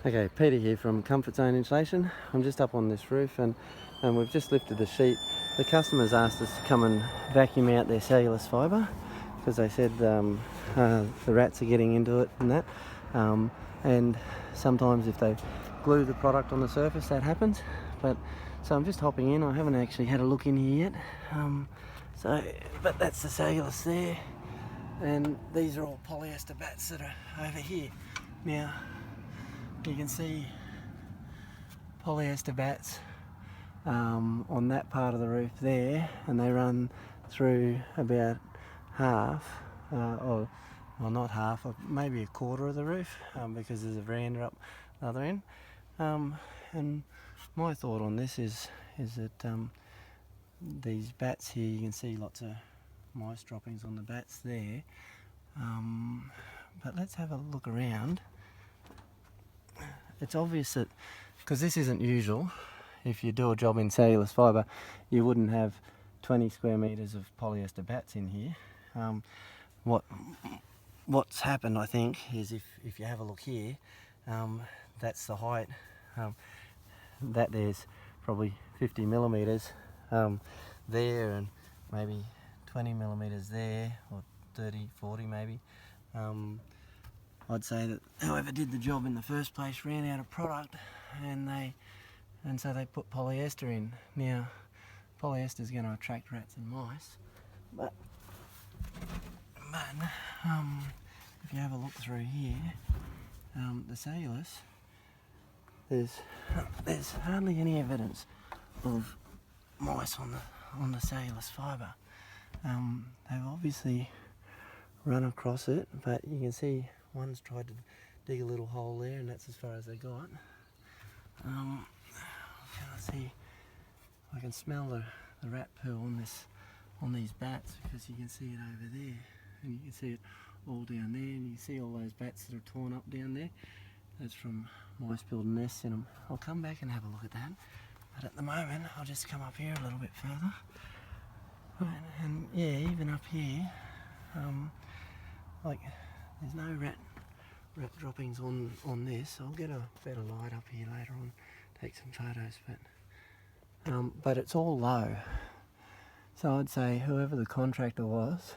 Okay, Peter here from Comfort Zone Insulation. I'm just up on this roof and we've just lifted the sheet. The customers asked us to come and vacuum out their cellulose fibre because they said the rats are getting into it and that. And sometimes if they glue the product on the surface, that happens. So I'm just hopping in. I haven't actually had a look in here yet. But that's the cellulose there. And these are all polyester bats that are over here. Now, you can see polyester bats on that part of the roof there, and they run through about half, or well, not half, maybe a quarter of the roof, because there's a veranda up the other end. And my thought on this is that these bats here, you can see lots of mice droppings on the bats there. But let's have a look around. It's obvious that, because this isn't usual, if you do a job in cellulose fibre, you wouldn't have 20 square metres of polyester bats in here. What's happened, I think, is if you have a look here, that's the height. That there's probably 50 millimetres there, and maybe 20 millimetres there, or 30, 40 maybe. I'd say that whoever did the job in the first place ran out of product, and so they put polyester in. Now, polyester is going to attract rats and mice, but if you have a look through here, the cellulose, there's hardly any evidence of mice on the cellulose fibre. They've obviously run across it, but you can see one's tried to dig a little hole there, and that's as far as they got. I can smell the rat poo on these bats, because you can see it over there, and you can see it all down there, and you can see all those bats that are torn up down there. That's from mice building nests in them. I'll come back and have a look at that, but at the moment I'll just come up here a little bit further. And yeah, even up here, like, there's no rat droppings on this. I'll get a better light up here later on, take some photos, but it's all low. So I'd say whoever the contractor was,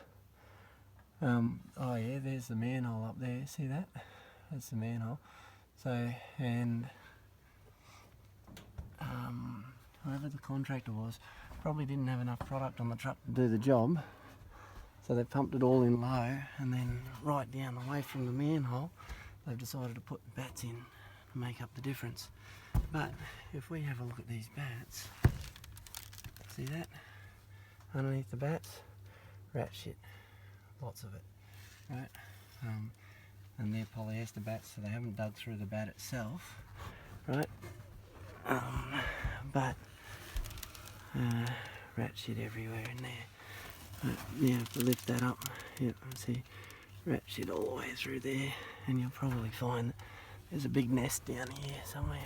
oh yeah, there's the manhole up there, see that? That's the manhole. So, and whoever the contractor was probably didn't have enough product on the truck to do the job. So they pumped it all in low, and then right down away from the manhole, they've decided to put bats in to make up the difference. But if we have a look at these bats, see that? Underneath the bats, rat shit, lots of it, right? And they're polyester bats, so they haven't dug through the bat itself, right? But rat shit everywhere in there. Yeah, if we lift that up, yeah, see rat shit all the way through there, and you'll probably find that there's a big nest down here somewhere.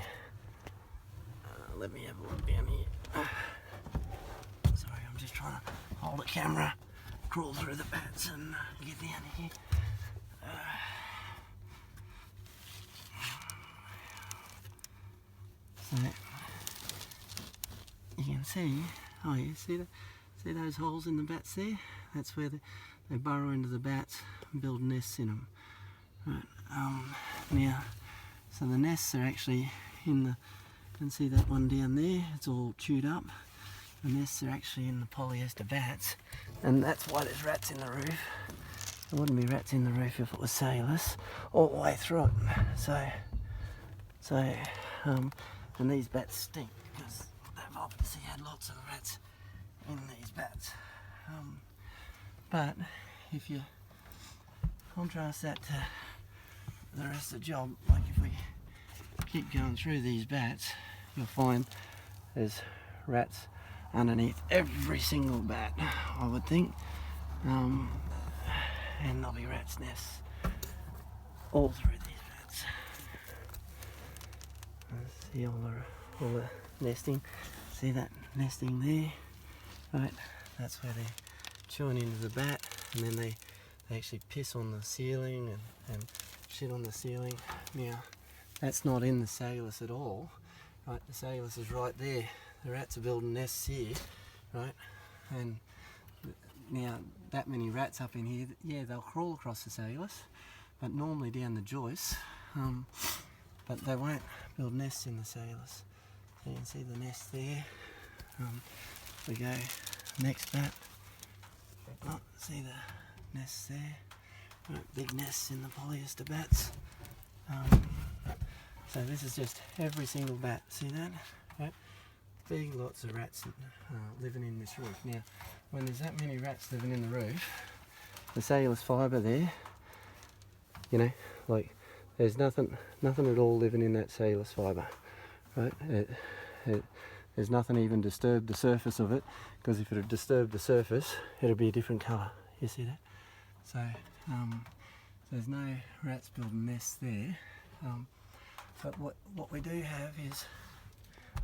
Let me have a look down here. Sorry, I'm just trying to hold the camera, crawl through the bats and get down here. So you can see, oh yeah, see those holes in the bats there? That's where they burrow into the bats and build nests in them. Right. Now, so the nests are actually in the, you can see that one down there, it's all chewed up. The nests are actually in the polyester bats, and that's why there's rats in the roof. There wouldn't be rats in the roof if it was cellulose all the way through it. And these bats stink because they've obviously had lots of rats in these bats. But if you contrast that to the rest of the job, like if we keep going through these bats, you'll find there's rats underneath every single bat, I would think. And there'll be rats' nests all through these bats. See all the nesting. See that nesting there? Right, that's where they're chewing into the bat, and then they actually piss on the ceiling and shit on the ceiling. Now, that's not in the cellulose at all, right? The cellulose is right there. The rats are building nests here, right? And now that many rats up in here, yeah, they'll crawl across the cellulose, but normally down the joists, but they won't build nests in the cellulose. So you can see the nest there. We go next bat. Oh, see the nests there. Right, big nests in the polyester bats. So this is just every single bat. See that? Right? Big lots of rats living in this roof. Now, when there's that many rats living in the roof, the cellulose fibre there, you know, like there's nothing at all living in that cellulose fibre, right? There's nothing even disturbed the surface of it, because if it had disturbed the surface, it'd be a different colour. You see that? So there's no rats building nests there. But what we do have is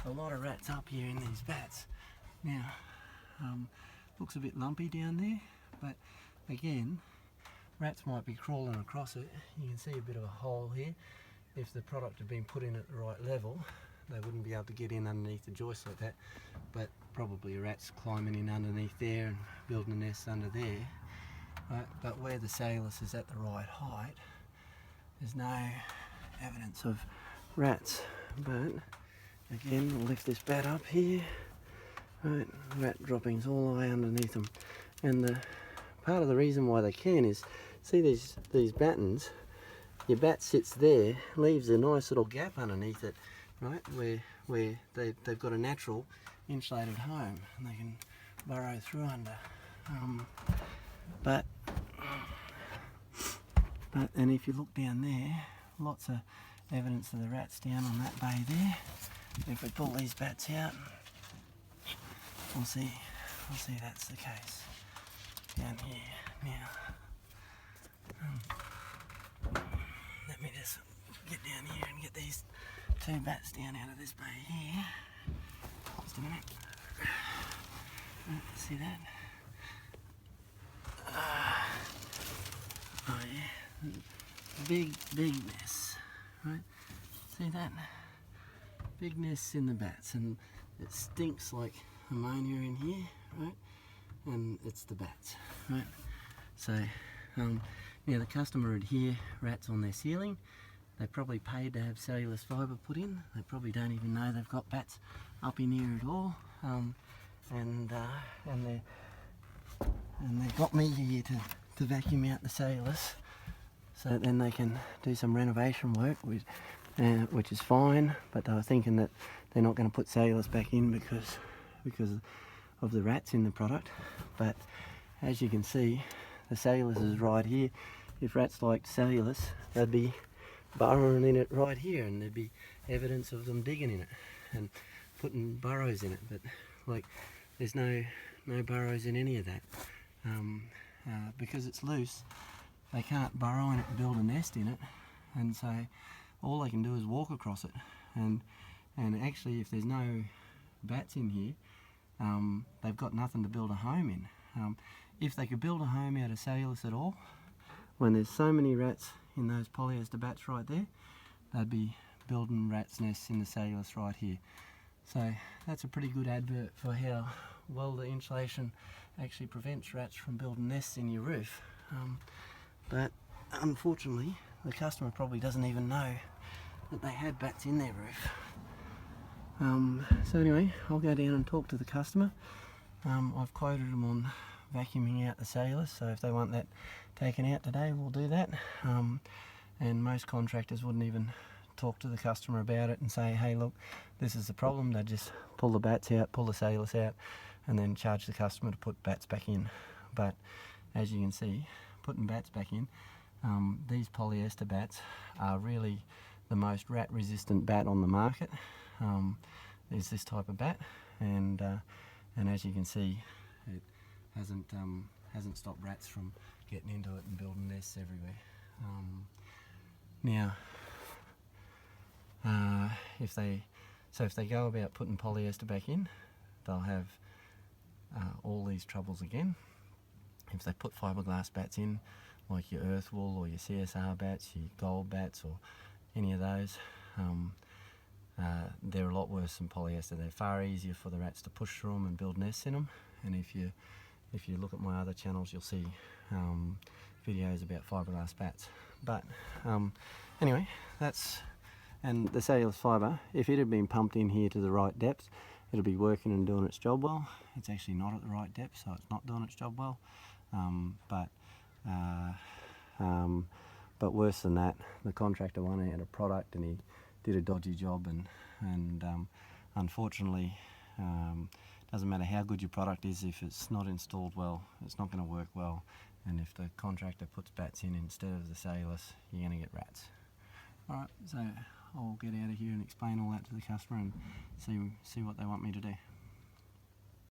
a lot of rats up here in these bats. Now, looks a bit lumpy down there, but again, rats might be crawling across it. You can see a bit of a hole here. If the product had been put in at the right level, they wouldn't be able to get in underneath the joist like that, but probably a rat's climbing in underneath there and building a nest under there. Right? But where the cellulose is at the right height, there's no evidence of rats. But again, we'll lift this bat up here. Right, rat droppings all the way underneath them, and the part of the reason why they can is, see these battens. Your bat sits there, leaves a nice little gap underneath it, right, where they've got a natural insulated home and they can burrow through under. But and if you look down there, lots of evidence of the rats down on that bay there. If we pull these bats out, we'll see that's the case down here. Now, let me just get down here and get these two bats down out of this bay here. Just a minute. See that? Oh yeah, big nests, right? See that? Big nests in the bats, and it stinks like ammonia in here, right? And it's the bats, right? So now the customer would hear rats on their ceiling. They probably paid to have cellulose fibre put in. They probably don't even know they've got bats up in here at all. And they got me here to vacuum out the cellulose, so that then they can do some renovation work, which is fine. But they were thinking that they're not going to put cellulose back in because of the rats in the product. But as you can see, the cellulose is right here. If rats liked cellulose, they'd be burrowing in it right here, and there'd be evidence of them digging in it and putting burrows in it. But like, there's no burrows in any of that. Because it's loose, they can't burrow in it and build a nest in it, and so all they can do is walk across it. And actually, if there's no bats in here, they've got nothing to build a home in. If they could build a home out of cellulose at all, when there's so many rats in those polyester bats right there, they'd be building rats' nests in the cellulose right here. So that's a pretty good advert for how well the insulation actually prevents rats from building nests in your roof. But unfortunately, the customer probably doesn't even know that they had bats in their roof. So anyway, I'll go down and talk to the customer. I've quoted them on vacuuming out the cellulose, so if they want that taken out today, we'll do that. And most contractors wouldn't even talk to the customer about it and say, hey look, this is the problem. They just pull the bats out, pull the cellulose out, and then charge the customer to put bats back in. But as you can see, putting bats back in, these polyester bats are really the most rat resistant bat on the market. Is this type of bat, and as you can see, it hasn't stopped rats from getting into it and building nests everywhere. Now, if they go about putting polyester back in, they'll have all these troubles again. If they put fiberglass bats in, like your earth wool or your CSR bats, your gold bats or any of those, they're a lot worse than polyester. They're far easier for the rats to push through them and build nests in them. And if you look at my other channels, you'll see videos about fiberglass bats. But anyway, and the cellulose fibre, if it had been pumped in here to the right depth, it'll be working and doing its job well. It's actually not at the right depth, so it's not doing its job well. But worse than that, the contractor won out a product and he did a dodgy job, and unfortunately, doesn't matter how good your product is, if it's not installed well, it's not going to work well. And if the contractor puts bats in instead of the cellulose, you're going to get rats. Alright, so I'll get out of here and explain all that to the customer and see what they want me to do.